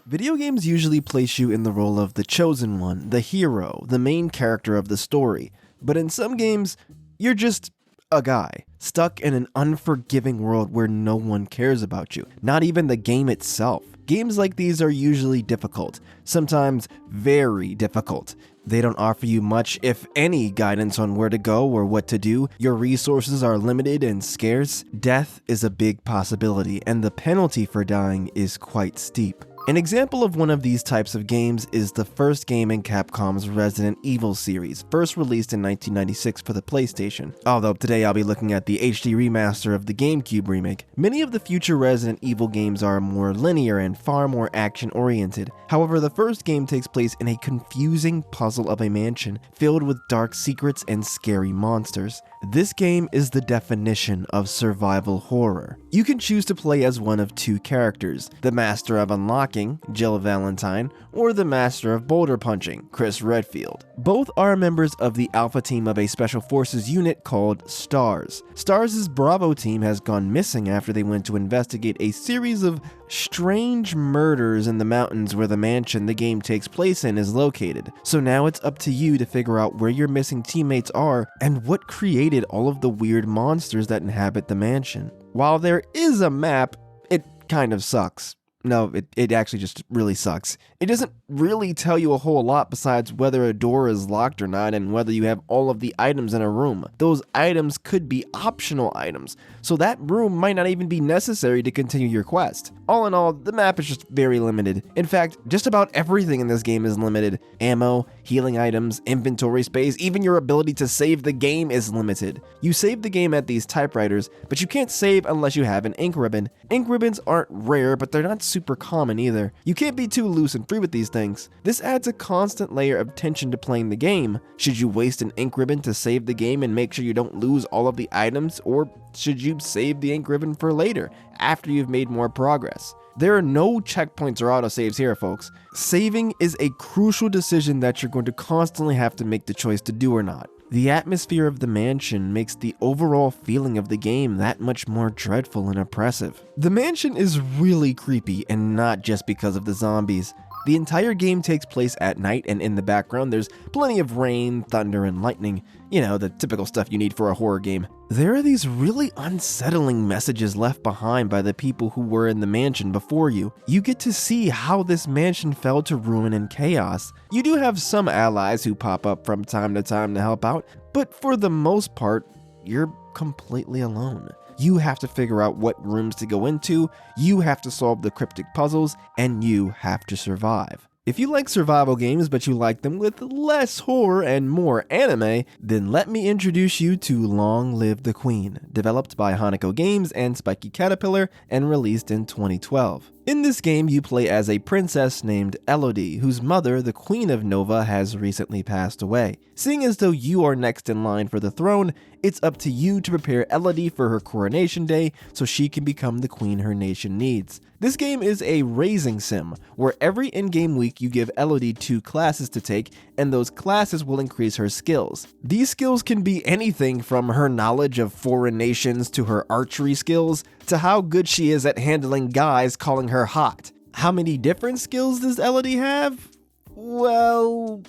Video games usually place you in the role of the chosen one, the hero, the main character of the story. But in some games, you're just a guy, stuck in an unforgiving world where no one cares about you, not even the game itself. Games like these are usually difficult, sometimes very difficult. They don't offer you much, if any, guidance on where to go or what to do. Your resources are limited and scarce. Death is a big possibility, and the penalty for dying is quite steep. An example of one of these types of games is the first game in Capcom's Resident Evil series, first released in 1996 for the PlayStation. Although today I'll be looking at the HD remaster of the GameCube remake. Many of the future Resident Evil games are more linear and far more action-oriented. However, the first game takes place in a confusing puzzle of a mansion filled with dark secrets and scary monsters. This game is the definition of survival horror. You can choose to play as one of two characters, the Master of Unlocking, Jill Valentine, or the Master of Boulder Punching, Chris Redfield. Both are members of the Alpha team of a Special Forces unit called STARS. STARS' Bravo team has gone missing after they went to investigate a series of strange murders in the mountains where the mansion the game takes place in is located. So now it's up to you to figure out where your missing teammates are and what created all of the weird monsters that inhabit the mansion. While there is a map, it kind of sucks. No, it actually just really sucks. It doesn't really tell you a whole lot besides whether a door is locked or not and whether you have all of the items in a room. Those items could be optional items, so that room might not even be necessary to continue your quest. All in all, the map is just very limited. In fact, just about everything in this game is limited. Ammo, healing items, inventory space, even your ability to save the game is limited. You save the game at these typewriters, but you can't save unless you have an ink ribbon. Ink ribbons aren't rare, but they're not super common either. You can't be too loose and free with these things. This adds a constant layer of tension to playing the game. Should you waste an ink ribbon to save the game and make sure you don't lose all of the items, or should you save the ink ribbon for later, after you've made more progress? There are no checkpoints or autosaves here, folks. Saving is a crucial decision that you're going to constantly have to make the choice to do or not. The atmosphere of the mansion makes the overall feeling of the game that much more dreadful and oppressive. The mansion is really creepy, and not just because of the zombies. The entire game takes place at night, and in the background there's plenty of rain, thunder, and lightning. You know, the typical stuff you need for a horror game. There are these really unsettling messages left behind by the people who were in the mansion before you. You get to see how this mansion fell to ruin and chaos. You do have some allies who pop up from time to time to help out, but for the most part, you're completely alone. You have to figure out what rooms to go into, you have to solve the cryptic puzzles, and you have to survive. If you like survival games but you like them with less horror and more anime, then let me introduce you to Long Live the Queen, developed by Hanako Games and Spiky Caterpillar and released in 2012. In this game, you play as a princess named Elodie, whose mother, the Queen of Nova, has recently passed away. Seeing as though you are next in line for the throne, it's up to you to prepare Elodie for her coronation day so she can become the queen her nation needs. This game is a raising sim, where every in-game week you give Elodie 2 classes to take, and those classes will increase her skills. These skills can be anything from her knowledge of foreign nations to her archery skills, to how good she is at handling guys calling her hot. How many different skills does Elodie have? Well,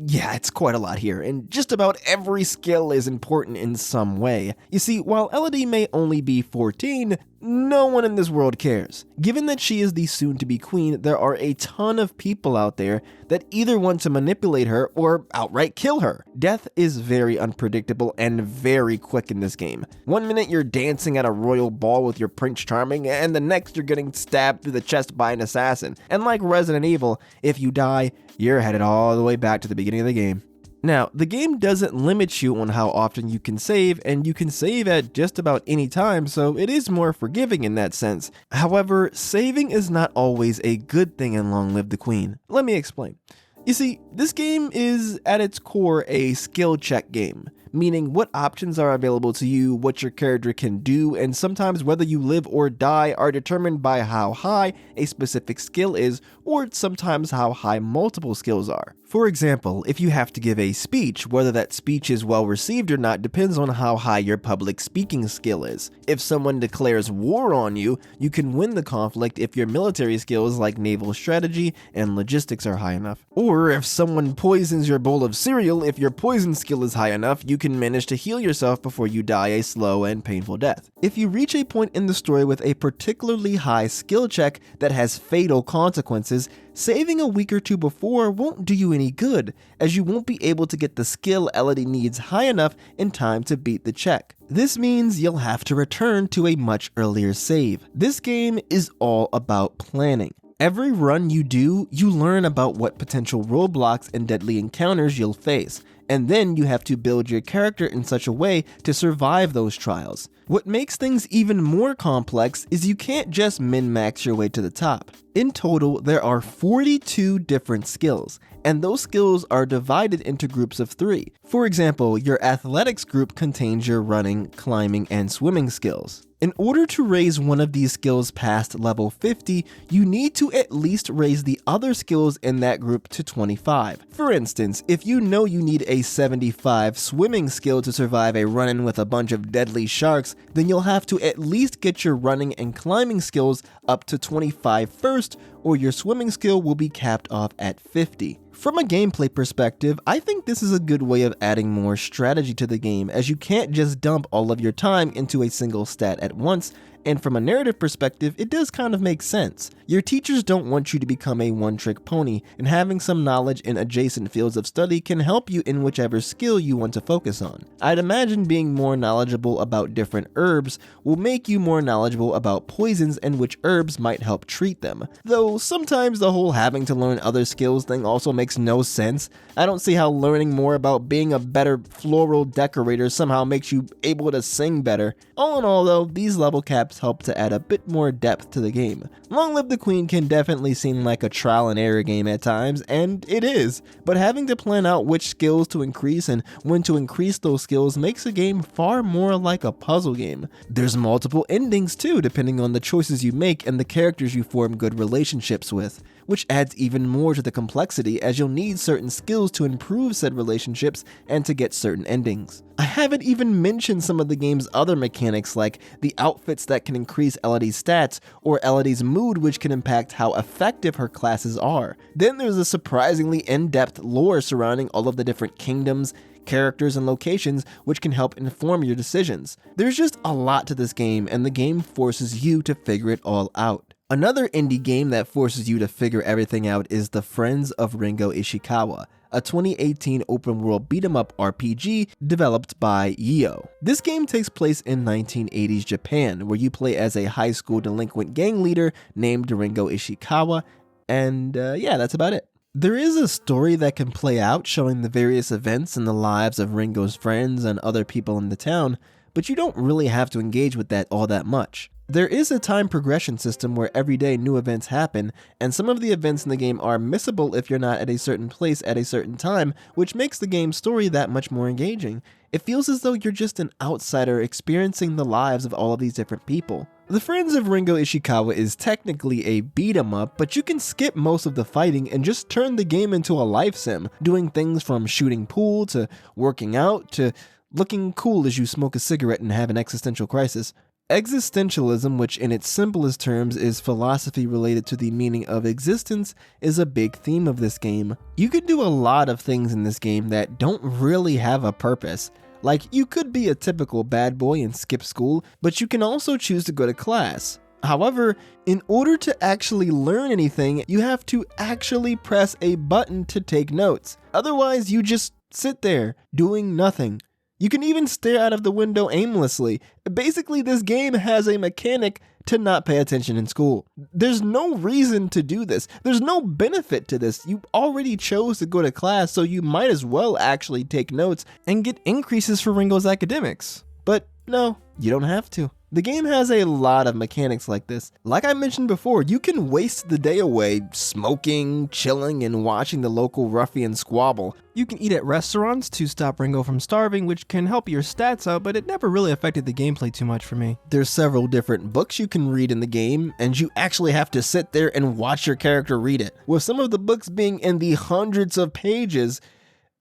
yeah, it's quite a lot here, and just about every skill is important in some way. You see, while Elodie may only be 14, no one in this world cares. Given that she is the soon-to-be queen, there are a ton of people out there that either want to manipulate her or outright kill her. Death is very unpredictable and very quick in this game. One minute you're dancing at a royal ball with your Prince Charming, and the next you're getting stabbed through the chest by an assassin. And like Resident Evil, if you die, you're headed all the way back to the beginning of the game. Now, the game doesn't limit you on how often you can save, and you can save at just about any time, so it is more forgiving in that sense. However, saving is not always a good thing in Long Live the Queen. Let me explain. You see, this game is at its core a skill check game. meaning what options are available to you, what your character can do, and sometimes whether you live or die are determined by how high a specific skill is, or sometimes how high multiple skills are. For example, if you have to give a speech, whether that speech is well received or not depends on how high your public speaking skill is. If someone declares war on you, you can win the conflict if your military skills like naval strategy and logistics are high enough. Or if someone poisons your bowl of cereal, if your poison skill is high enough, you can manage to heal yourself before you die a slow and painful death. If you reach a point in the story with a particularly high skill check that has fatal consequences, saving a week or two before won't do you any good, as you won't be able to get the skill Elodie needs high enough in time to beat the check. This means you'll have to return to a much earlier save. This game is all about planning. Every run you do, you learn about what potential roadblocks and deadly encounters you'll face, and then you have to build your character in such a way to survive those trials. What makes things even more complex is you can't just min-max your way to the top. In total, there are 42 different skills, and those skills are divided into groups of 3. For example, your athletics group contains your running, climbing, and swimming skills. In order to raise one of these skills past level 50, you need to at least raise the other skills in that group to 25. For instance, if you know you need a 75 swimming skill to survive a run-in with a bunch of deadly sharks, then you'll have to at least get your running and climbing skills up to 25 first, or your swimming skill will be capped off at 50. From a gameplay perspective, I think this is a good way of adding more strategy to the game, as you can't just dump all of your time into a single stat at once, and from a narrative perspective, it does kind of make sense. Your teachers don't want you to become a one-trick pony, and having some knowledge in adjacent fields of study can help you in whichever skill you want to focus on. I'd imagine being more knowledgeable about different herbs will make you more knowledgeable about poisons and which herbs might help treat them. Though sometimes the whole having to learn other skills thing also makes no sense. I don't see how learning more about being a better floral decorator somehow makes you able to sing better. All in all though, these level caps help to add a bit more depth to the game. Long Live the Queen can definitely seem like a trial and error game at times, and it is, but having to plan out which skills to increase and when to increase those skills makes a game far more like a puzzle game. There's multiple endings too, depending on the choices you make and the characters you form good relationships with, which adds even more to the complexity as you'll need certain skills to improve said relationships and to get certain endings. I haven't even mentioned some of the game's other mechanics like the outfits that can increase Elodie's stats or Elodie's mood which can impact how effective her classes are. Then there's a surprisingly in-depth lore surrounding all of the different kingdoms, characters, and locations which can help inform your decisions. There's just a lot to this game and the game forces you to figure it all out. Another indie game that forces you to figure everything out is The Friends of Ringo Ishikawa, a 2018 open-world beat-em-up RPG developed by Yeo. This game takes place in 1980s Japan, where you play as a high school delinquent gang leader named Ringo Ishikawa, and yeah, that's about it. There is a story that can play out showing the various events in the lives of Ringo's friends and other people in the town, but you don't really have to engage with that all that much. There is a time progression system where every day new events happen, and some of the events in the game are missable if you're not at a certain place at a certain time, which makes the game's story that much more engaging. It feels as though you're just an outsider experiencing the lives of all of these different people. The Friends of Ringo Ishikawa is technically a beat-em-up, but you can skip most of the fighting and just turn the game into a life sim, doing things from shooting pool to working out to looking cool as you smoke a cigarette and have an existential crisis. Existentialism, which in its simplest terms is philosophy related to the meaning of existence, is a big theme of this game. You can do a lot of things in this game that don't really have a purpose. Like, you could be a typical bad boy and skip school, but you can also choose to go to class. However, in order to actually learn anything, you have to actually press a button to take notes. Otherwise, you just sit there doing nothing. You can even stare out of the window aimlessly. Basically, this game has a mechanic to not pay attention in school. There's no reason to do this. There's no benefit to this. You already chose to go to class, so you might as well actually take notes and get increases for Ringo's academics. But no, you don't have to. The game has a lot of mechanics like this. Like I mentioned before, you can waste the day away smoking, chilling, and watching the local ruffian squabble. You can eat at restaurants to stop Ringo from starving, which can help your stats out, but it never really affected the gameplay too much for me. There's several different books you can read in the game, and you actually have to sit there and watch your character read it. With some of the books being in the hundreds of pages,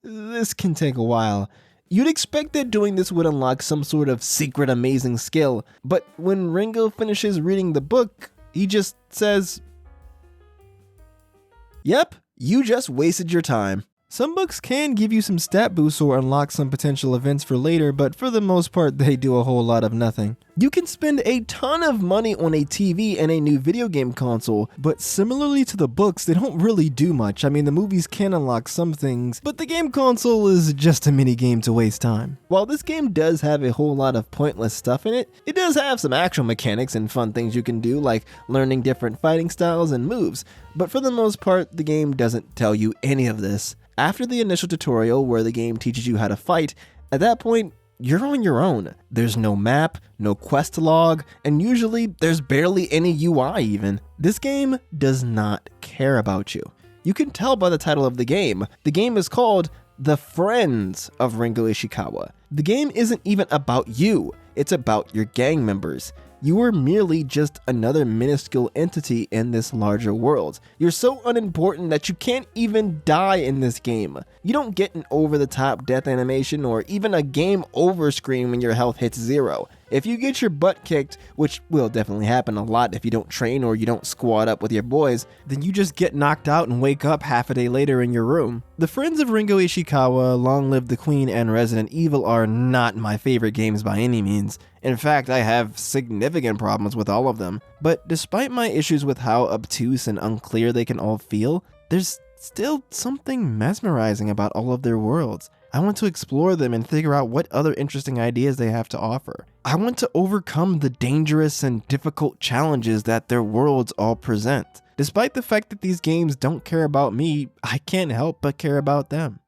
this can take a while. You'd expect that doing this would unlock some sort of secret amazing skill, but when Ringo finishes reading the book, he just says, "Yep, you just wasted your time." Some books can give you some stat boosts or unlock some potential events for later, but for the most part, they do a whole lot of nothing. You can spend a ton of money on a TV and a new video game console, but similarly to the books, they don't really do much. I mean, the movies can unlock some things, but the game console is just a mini game to waste time. While this game does have a whole lot of pointless stuff in it, it does have some actual mechanics and fun things you can do, like learning different fighting styles and moves, but for the most part, the game doesn't tell you any of this. After the initial tutorial where the game teaches you how to fight, at that point, you're on your own. There's no map, no quest log, and usually there's barely any UI even. This game does not care about you. You can tell by the title of the game. The game is called The Friends of Ringo Ishikawa. The game isn't even about you, it's about your gang members. You are merely just another minuscule entity in this larger world. You're so unimportant that you can't even die in this game. You don't get an over-the-top death animation or even a game over screen when your health hits 0. If you get your butt kicked, which will definitely happen a lot if you don't train or you don't squad up with your boys, then you just get knocked out and wake up half a day later in your room. The Friends of Ringo Ishikawa, Long Live the Queen, and Resident Evil are not my favorite games by any means. In fact, I have significant problems with all of them. But despite my issues with how obtuse and unclear they can all feel, there's still something mesmerizing about all of their worlds. I want to explore them and figure out what other interesting ideas they have to offer. I want to overcome the dangerous and difficult challenges that their worlds all present. Despite the fact that these games don't care about me, I can't help but care about them.